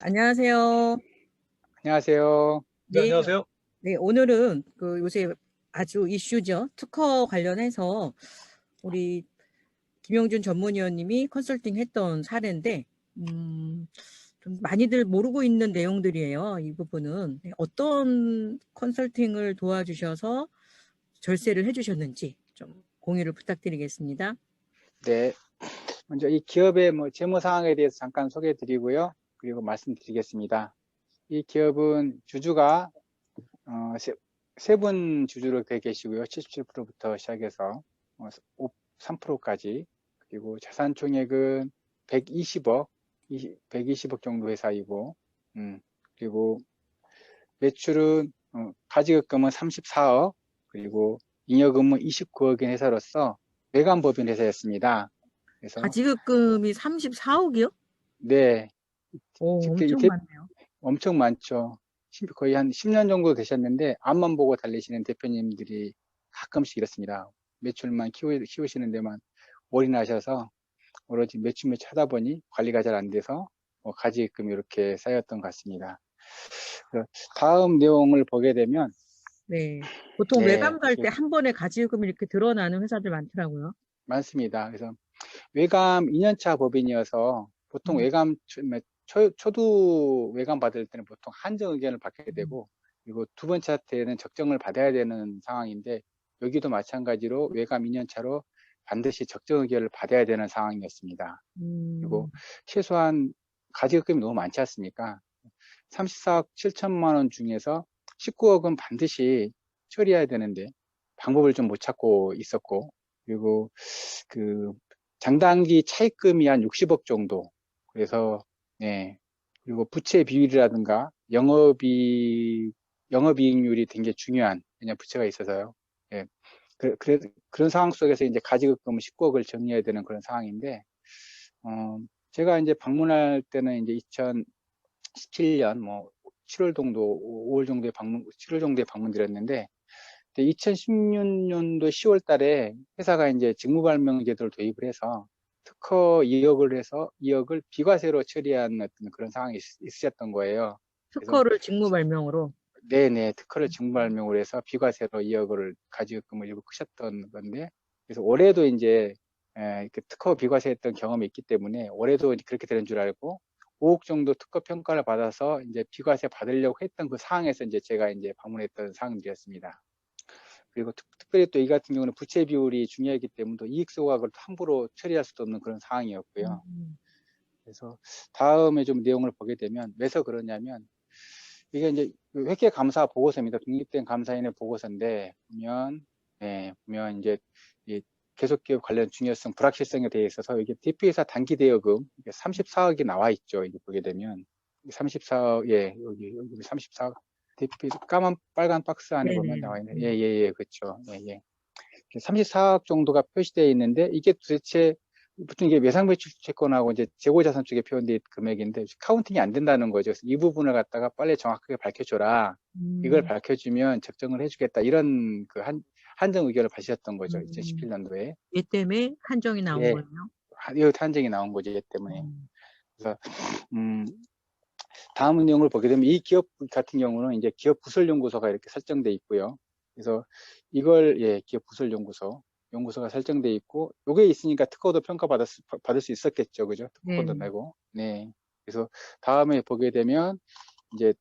안녕하세요. 안녕하세요. 네, 네, 안녕하세요. 네, 오늘은 요새 아주 이슈죠. 특허 관련해서 우리 김영준 전문위원님이 컨설팅 했던 사례인데, 좀 많이들 모르고 있는 내용들이에요. 이 부분은. 네, 어떤 컨설팅을 도와주셔서 절세를 해주셨는지 좀 공유를 부탁드리겠습니다. 네, 먼저 이 기업의 재무 상황에 대해서 잠깐 소개해 드리고요. 그리고 말씀드리겠습니다. 이 기업은 주주가 세 분 주주로 되어 계시고요. 77%부터 시작해서 3%까지. 그리고 자산 총액은 120억, 120억 정도 회사이고, 그리고 매출은 가지급금은 34억, 그리고 잉여금은 29억인 회사로서 외관법인 회사였습니다. 그래서 가지급금이 34억이요? 네, 오, 특히 엄청 많네요. 엄청 많죠. 거의 한 10년 정도 되셨는데 앞만 보고 달리시는 대표님들이 가끔씩 이렇습니다. 매출만 키우시는 데만 올인하셔서 오로지 매출 하다 보니 관리가 잘 안 돼서 가지급금이 이렇게 쌓였던 것 같습니다. 다음 내용을 보게 되면 네. 보통 네, 외관 갈 때 한 번에 가지금이 이렇게 드러나는 회사들 많더라고요. 많습니다. 그래서 외감 2년차 법인이어서 보통 음, 초두 외감 받을 때는 보통 한정 의견을 받게 음, 되고, 그리고 두 번째 때는 적정을 받아야 되는 상황인데, 여기도 마찬가지로 외감 2년차로 반드시 적정 의견을 받아야 되는 상황이었습니다. 그리고 음, 최소한 가지급금이 너무 많지 않습니까? 34억 7천만 원 중에서 19억은 반드시 처리해야 되는데 방법을 좀 못 찾고 있었고, 그리고 그 장단기 차입금이 한 60억 정도. 그래서 네. 그리고 부채 비율이라든가 영업이익률이 굉장히 중요한 그냥 부채가 있어서요. 예. 그런 상황 속에서 이제 가지급금 19억을 정리해야 되는 그런 상황인데, 제가 이제 방문할 때는 이제 2017년 7월 정도, 5월 정도에 7월 정도에 방문드렸는데, 2016년도 10월 달에 회사가 이제 직무발명 제도를 도입을 해서 특허 2억을 해서 2억을 비과세로 처리한 어떤 그런 상황이 있으셨던 거예요. 그래서 특허를 직무 발명으로. 네네, 특허를 직무발명을 해서 비과세로 2억을 가지급금을 일부 크셨던 건데, 그래서 올해도 이제 그 특허 비과세했던 경험이 있기 때문에 올해도 그렇게 되는 줄 알고 5억 정도 특허 평가를 받아서 이제 비과세 받으려고 했던 그 상황에서 이제 제가 이제 방문했던 상황이었습니다. 그리고 특별히 또 이 같은 경우는 부채 비율이 중요하기 때문에 또 이익 소각을 함부로 처리할 수도 없는 그런 상황이었고요. 음, 그래서 다음에 좀 내용을 보게 되면 왜서 그러냐면, 이게 이제 그 회계감사 보고서입니다. 독립된 감사인의 보고서인데 보면 이제 이 계속기업 관련 중요성, 불확실성에 대해 있어서 이게 대표이사 단기 대여금 34억이 나와 있죠. 이게 보게 되면 34억, 예, 여기 34억 대표이사 까만 빨간 박스 안에 보면 네네. 나와 있는, 예, 예, 예, 그렇죠. 예, 예. 34억 정도가 표시되어 있는데, 이게 도대체 보통 이게 외상배출 채권하고 이제 재고자산 쪽에 표현된 금액인데 카운팅이 안 된다는 거죠. 그래서 이 부분을 갖다가 빨리 정확하게 밝혀줘라. 이걸 음, 밝혀주면 적정을 해주겠다. 이런 그 한정 의견을 받으셨던 거죠. 음, 2017년도에. 얘 때문에 한정이 나온 예, 거예요. 이 한정이 나온 거죠. 얘 때문에. 음, 그래서 음, 다음 내용을 보게 되면 이 기업 같은 경우는 이제 기업 부설연구소가 이렇게 설정돼 있고요. 그래서 이걸, 예, 기업 연구소가 설정돼 있고, 요게 있으니까 특허도 받을 수 있었겠죠. 그죠? 특허권도 네네. 내고. 네. 그래서 다음에 보게 되면 이제,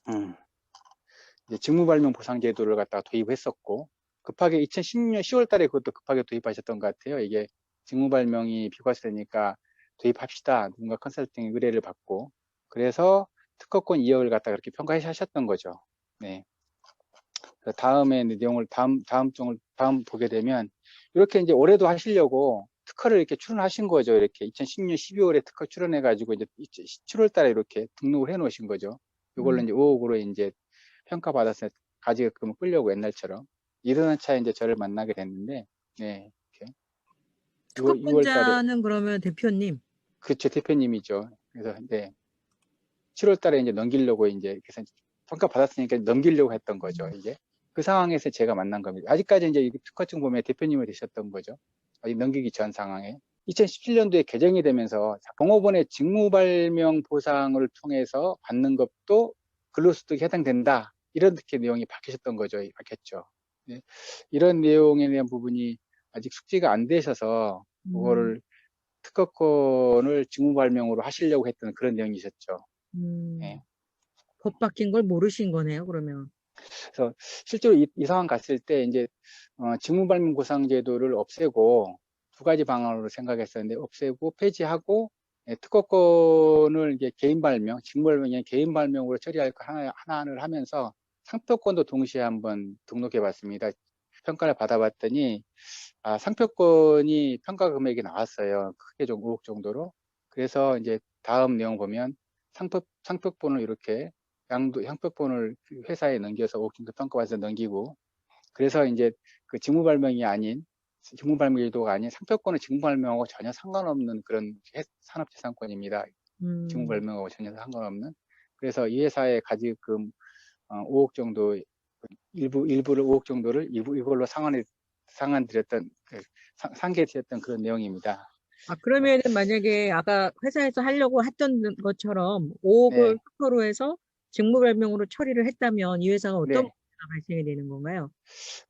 음, 이제 직무발명 보상제도를 갖다가 도입했었고, 급하게 2016년 10월 달에 그것도 급하게 도입하셨던 것 같아요. 이게 직무발명이 비과세니까 도입합시다. 누군가 컨설팅 의뢰를 받고, 그래서 특허권 2억을 갖다가 그렇게 평가하셨던 거죠. 네. 다음에 내용을 다음 보게 되면 이렇게 이제 올해도 하시려고 특허를 이렇게 출원하신 거죠. 이렇게 2016년 12월에 특허 출원해가지고 이제 7월 달에 이렇게 등록을 해 놓으신 거죠. 이걸로 음, 이제 5억으로 이제 평가받았을 때 가지급금을 끌려고 옛날처럼 이러는 차에 이제 저를 만나게 됐는데, 네, 이렇게 6월 달에, 특허권자는 그러면 대표님. 그렇죠, 대표님이죠. 그래서 네, 7월 달에 이제 넘기려고 이제 그래서 평가받았으니까 넘기려고 했던 거죠. 이게 그 상황에서 제가 만난 겁니다. 아직까지 이제 특허증 보면 대표님이 되셨던 거죠. 아직 넘기기 전 상황에. 2017년도에 개정이 되면서 종업원의 직무발명 보상을 통해서 받는 것도 근로소득에 해당된다. 이렇게 내용이 바뀌었던 거죠. 바뀌었죠. 네. 이런 내용에 대한 부분이 아직 숙지가 안 되셔서 그거를 특허권을 직무발명으로 하시려고 했던 그런 내용이셨죠. 네. 법 바뀐 걸 모르신 거네요, 그러면. 그래서 실제로 이 상황 갔을 때 이제 직무발명 보상 제도를 없애고 두 가지 방안으로 생각했었는데 없애고 폐지하고 특허권을 이제 개인 발명, 직무발명이 개인 발명으로 처리할 거 하나를 하면서 상표권도 동시에 한번 등록해 봤습니다. 평가를 받아봤더니 상표권이 평가 금액이 나왔어요. 크게 좀 5억 정도로. 그래서 이제 다음 내용 보면 상표권을 이렇게 상표권을 회사에 넘겨서 5억 정도 평가받아서 넘기고 그래서 이제 그 직무발명이 아닌 직무발명제도가 아닌 상표권은 직무발명하고 전혀 상관없는 그런 산업재산권입니다. 직무발명하고 전혀 상관없는. 그래서 이 회사의 가지금 5억 정도 일부를 5억 정도를 이걸로 상환드렸던 상계드렸던 그런 내용입니다. 그러면은 만약에 아까 회사에서 하려고 했던 것처럼 5억을 네, 특허로 해서 직무발명으로 처리를 했다면 이 회사가 어떤 네. 문제가 발생이 되는 건가요?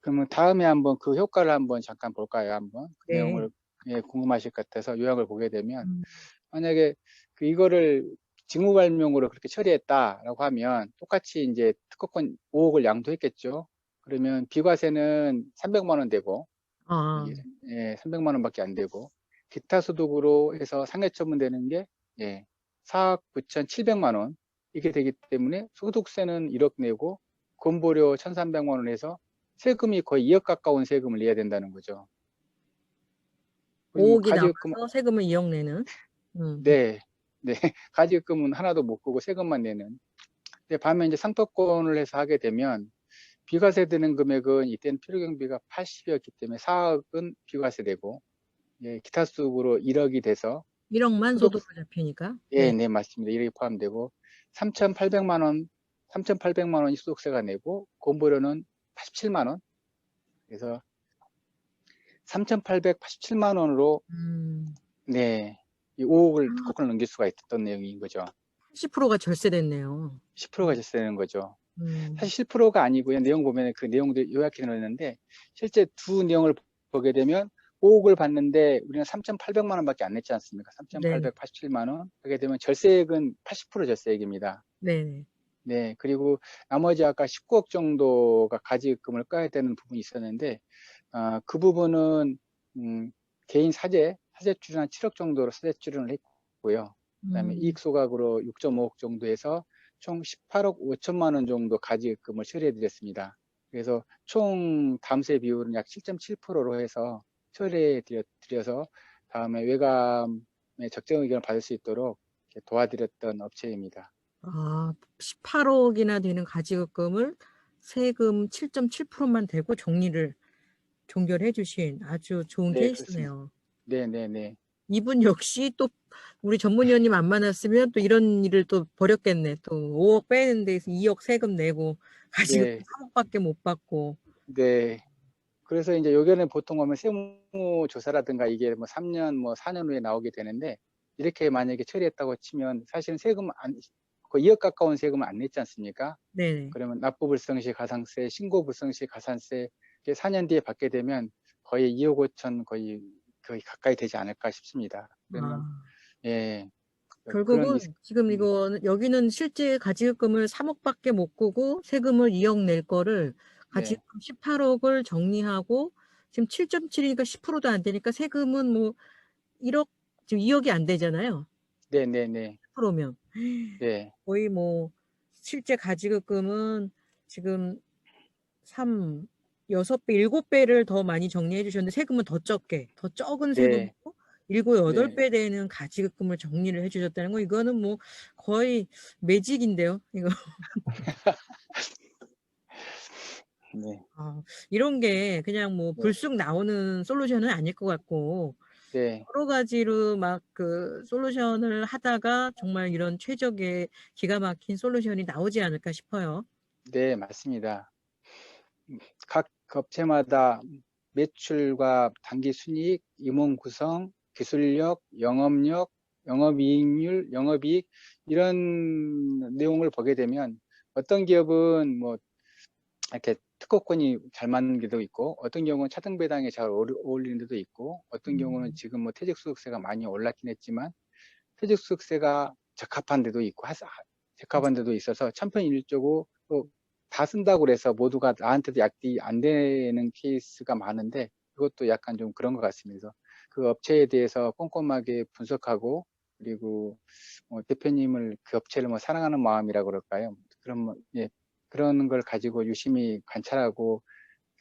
그러면 다음에 한번 그 효과를 한번 잠깐 볼까요? 한번 그 네. 내용을 궁금하실 것 같아서 요약을 보게 되면 음, 만약에 이거를 직무발명으로 그렇게 처리했다라고 하면 똑같이 이제 특허권 5억을 양도했겠죠. 그러면 비과세는 300만 원 되고 아, 여기 300만 원밖에 안 되고 기타 소득으로 해서 상해처분되는 게 4억 9,700만 원 이게 되기 때문에 소득세는 1억 내고 건보료 1,300만 원 해서 세금이 거의 2억 가까운 세금을 내야 된다는 거죠. 그러면 5억이 나와서 세금을 2억 내는. 네, 네. 가지금은 하나도 못 끄고 세금만 내는. 근데 반면 이제 상표권을 해서 하게 되면 비과세 되는 금액은 이때는 필요경비가 80이었기 때문에 4억은 비과세되고 기타 소득으로 1억이 돼서 1억만 소득 소득으로 잡히니까. 네. 네, 맞습니다. 1억이 포함되고 3,800만 원 3,800만 원이 소득세가 내고 건보료는 87만 원. 그래서 3,887만 원으로 음, 네, 이 5억을 특허권을 넘길 수가 있었던 내용인 거죠. 80%가 절세됐네요. 10%가 절세되는 거죠. 음, 사실 10%가 아니고요. 내용 보면 그 내용도 요약해 놓았는데 실제 두 내용을 보게 되면 5억을 받는데 우리는 3,800만 원밖에 안 냈지 않습니까? 네네. 3,887만 원. 그렇게 되면 절세액은 80% 절세액입니다. 네네. 네. 그리고 나머지 아까 19억 정도가 가지금을 까야 되는 부분이 있었는데 그 부분은 개인 사재출연 한 7억 정도로 사재출연을 했고요. 그다음에 음, 이익소각으로 6.5억 정도에서 총 18억 5천만 원 정도 가지금을 처리해 드렸습니다. 그래서 총 담세 비율은 약 7.7%로 해서 처리해 드려서 다음에 외감의 적정 의견을 받을 수 있도록 도와드렸던 업체입니다. 18억이나 되는 가지급금을 세금 7.7%만 대고 종결해 주신 아주 좋은 네, 그렇습니다. 케이스네요. 네, 네, 네. 이분 역시 또 우리 전문위원님 안 만났으면 또 이런 일을 또 벌였겠네. 또 5억 빼는 데서 2억 세금 내고 가지급금 네, 3억밖에 못 받고. 네. 그래서 이제 요게는 보통 보면 세무조사라든가 이게 뭐 3년, 뭐 4년 후에 나오게 되는데 이렇게 만약에 처리했다고 치면 사실은 거의 2억 가까운 세금을 안 냈지 않습니까? 네네. 그러면 납부불성시 가상세, 신고불성시 가산세 4년 뒤에 받게 되면 거의 2억 5천 거의 가까이 되지 않을까 싶습니다. 그러면 아, 예 그런 리스크 결국은 지금 여기는 실제 가지급금을 3억밖에 못 끄고 세금을 2억 낼 거를 네, 가지급금 18억을 정리하고 지금 7.7이니까 10%도 안 되니까 세금은 뭐 1억, 지금 2억이 안 되잖아요. 네, 네, 네, 10%면. 네, 거의 뭐 실제 가지급금은 지금 3, 6배, 7배를 더 많이 정리해 주셨는데 세금은 더 적게, 더 적은 세금으로 네, 7, 네, 8배 되는 가지급금을 정리를 해 주셨다는 거 이거는 뭐 거의 매직인데요. 이거. 네, 이런 게 그냥 뭐 네, 불쑥 나오는 솔루션은 아닐 것 같고 네, 여러 가지로 막 그 솔루션을 하다가 정말 이런 최적의 기가 막힌 솔루션이 나오지 않을까 싶어요. 네, 맞습니다. 각 업체마다 매출과 단기 순이익, 임원 구성, 기술력, 영업력, 영업이익률, 영업이익 이런 내용을 보게 되면 어떤 기업은 뭐 이렇게 특허권이 잘 맞는 데도 있고 어떤 경우는 차등배당에 잘 어울리는 데도 있고 어떤 경우는 지금 뭐 퇴직소득세가 많이 올랐긴 했지만 퇴직소득세가 적합한 데도 있고 적합한 데도 있어서 천편일조고 또 다 쓴다고 그래서 모두가 나한테도 약이 안 되는 케이스가 많은데 그것도 약간 좀 그런 것 같습니다. 그래서 그 업체에 대해서 꼼꼼하게 분석하고 그리고 대표님을 그 업체를 뭐 사랑하는 마음이라 그럴까요? 예, 그런 걸 가지고 유심히 관찰하고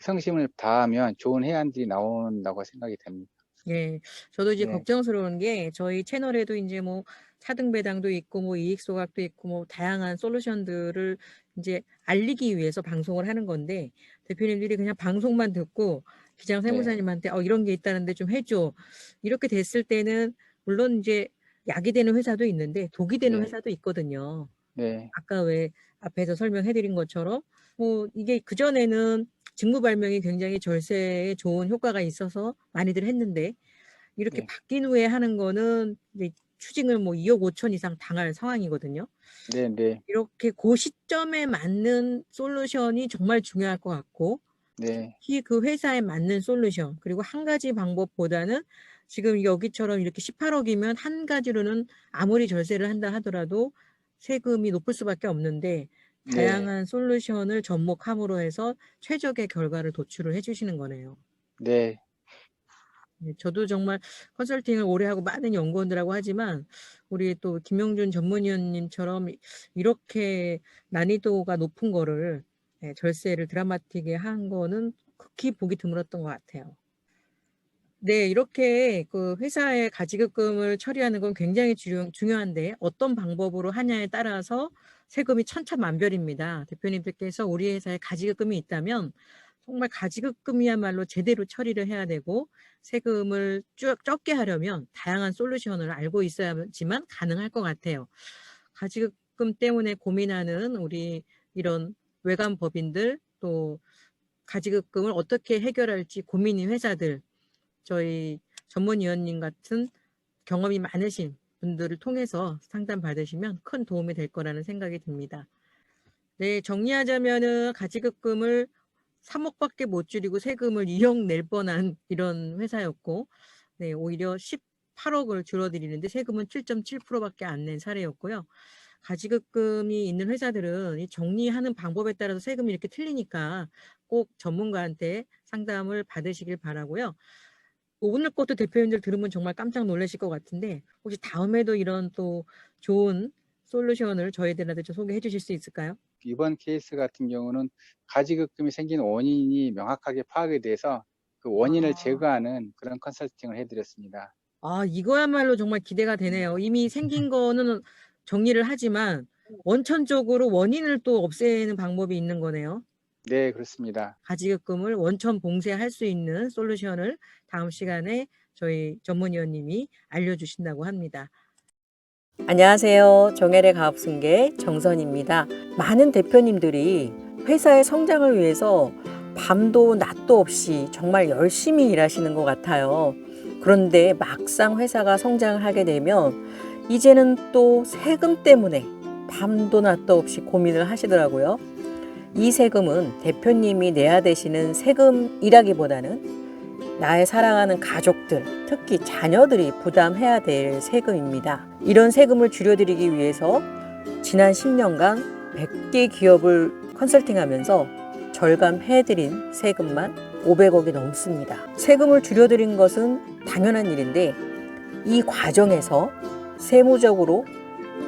성심을 다하면 좋은 해안들이 나온다고 생각이 됩니다. 예. 저도 이제 네, 걱정스러운 게 저희 채널에도 이제 뭐 차등 배당도 있고 뭐 이익 소각도 있고 뭐 다양한 솔루션들을 이제 알리기 위해서 방송을 하는 건데 대표님들이 그냥 방송만 듣고 기장 네, 세무사님한테 이런 게 있다는데 좀 해줘. 이렇게 됐을 때는 물론 이제 약이 되는 회사도 있는데 독이 되는 네, 회사도 있거든요. 네, 아까 왜 앞에서 설명해 드린 것처럼 뭐 이게 그전에는 직무 발명이 굉장히 절세에 좋은 효과가 있어서 많이들 했는데 이렇게 네, 바뀐 후에 하는 거는 이제 추징을 뭐 2억 5천 이상 당할 상황이거든요. 네, 네, 이렇게 그 시점에 맞는 솔루션이 정말 중요할 것 같고 네, 특히 그 회사에 맞는 솔루션 그리고 한 가지 방법보다는 지금 여기처럼 이렇게 18억이면 한 가지로는 아무리 절세를 한다 하더라도 세금이 높을 수밖에 없는데 네, 다양한 솔루션을 접목함으로 해서 최적의 결과를 도출을 해주시는 거네요. 네, 네, 저도 정말 컨설팅을 오래 하고 많은 연구원들하고 하지만 우리 또 김용준 전문위원님처럼 이렇게 난이도가 높은 거를 절세를 드라마틱하게 한 거는 극히 보기 드물었던 것 같아요. 네, 이렇게 그 회사의 가지급금을 처리하는 건 굉장히 중요한데 어떤 방법으로 하냐에 따라서 세금이 천차만별입니다. 대표님들께서 우리 회사에 가지급금이 있다면 정말 가지급금이야말로 제대로 처리를 해야 되고 세금을 적게 하려면 다양한 솔루션을 알고 있어야지만 가능할 것 같아요. 가지급금 때문에 고민하는 우리 이런 외간 법인들 또 가지급금을 어떻게 해결할지 고민인 회사들 저희 전문위원님 같은 경험이 많으신 분들을 통해서 상담 받으시면 큰 도움이 될 거라는 생각이 듭니다. 네, 정리하자면은 가지급금을 3억밖에 못 줄이고 세금을 2억 낼 뻔한 이런 회사였고, 네, 오히려 18억을 줄어들이는데 세금은 7.7%밖에 안 낸 사례였고요. 가지급금이 있는 회사들은 이 정리하는 방법에 따라서 세금이 이렇게 틀리니까 꼭 전문가한테 상담을 받으시길 바라고요. 오늘 것도 대표님들 들으면 정말 깜짝 놀라실 것 같은데 혹시 다음에도 이런 또 좋은 솔루션을 저희들한테 좀 소개해 주실 수 있을까요? 이번 케이스 같은 경우는 가지급금이 생긴 원인이 명확하게 파악이 돼서 그 원인을 아, 제거하는 그런 컨설팅을 해드렸습니다. 이거야말로 정말 기대가 되네요. 이미 생긴 거는 정리를 하지만 원천적으로 원인을 또 없애는 방법이 있는 거네요. 네, 그렇습니다. 가지급금을 원천 봉쇄할 수 있는 솔루션을 다음 시간에 저희 전문위원님이 알려주신다고 합니다. 안녕하세요. 정혜래 가업승계 정선입니다. 많은 대표님들이 회사의 성장을 위해서 밤도 낮도 없이 정말 열심히 일하시는 것 같아요. 그런데 막상 회사가 성장을 하게 되면 이제는 또 세금 때문에 밤도 낮도 없이 고민을 하시더라고요. 이 세금은 대표님이 내야 되시는 세금이라기보다는 나의 사랑하는 가족들, 특히 자녀들이 부담해야 될 세금입니다. 이런 세금을 줄여드리기 위해서 지난 10년간 100개 기업을 컨설팅하면서 절감해드린 세금만 500억이 넘습니다. 세금을 줄여드린 것은 당연한 일인데 이 과정에서 세무적으로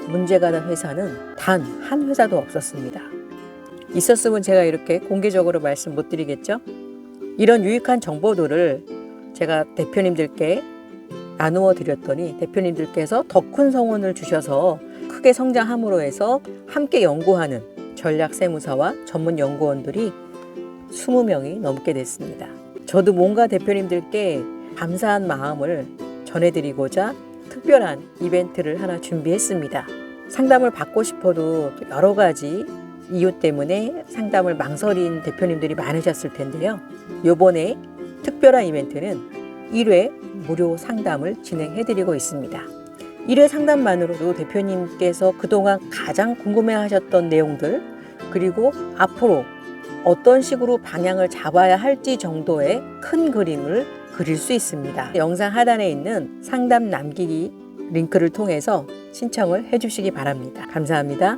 문제가 된 회사는 단 한 회사도 없었습니다. 있었으면 제가 이렇게 공개적으로 말씀 못 드리겠죠? 이런 유익한 정보들을 제가 대표님들께 나누어 드렸더니 대표님들께서 더 큰 성원을 주셔서 크게 성장함으로 해서 함께 연구하는 전략세무사와 전문 연구원들이 20명이 넘게 됐습니다. 저도 뭔가 대표님들께 감사한 마음을 전해드리고자 특별한 이벤트를 하나 준비했습니다. 상담을 받고 싶어도 여러 가지 이유 때문에 상담을 망설인 대표님들이 많으셨을 텐데요. 이번에 특별한 이벤트는 1회 무료 상담을 진행해드리고 있습니다. 1회 상담만으로도 대표님께서 그동안 가장 궁금해하셨던 내용들, 그리고 앞으로 어떤 식으로 방향을 잡아야 할지 정도의 큰 그림을 그릴 수 있습니다. 영상 하단에 있는 상담 남기기 링크를 통해서 신청을 해주시기 바랍니다. 감사합니다.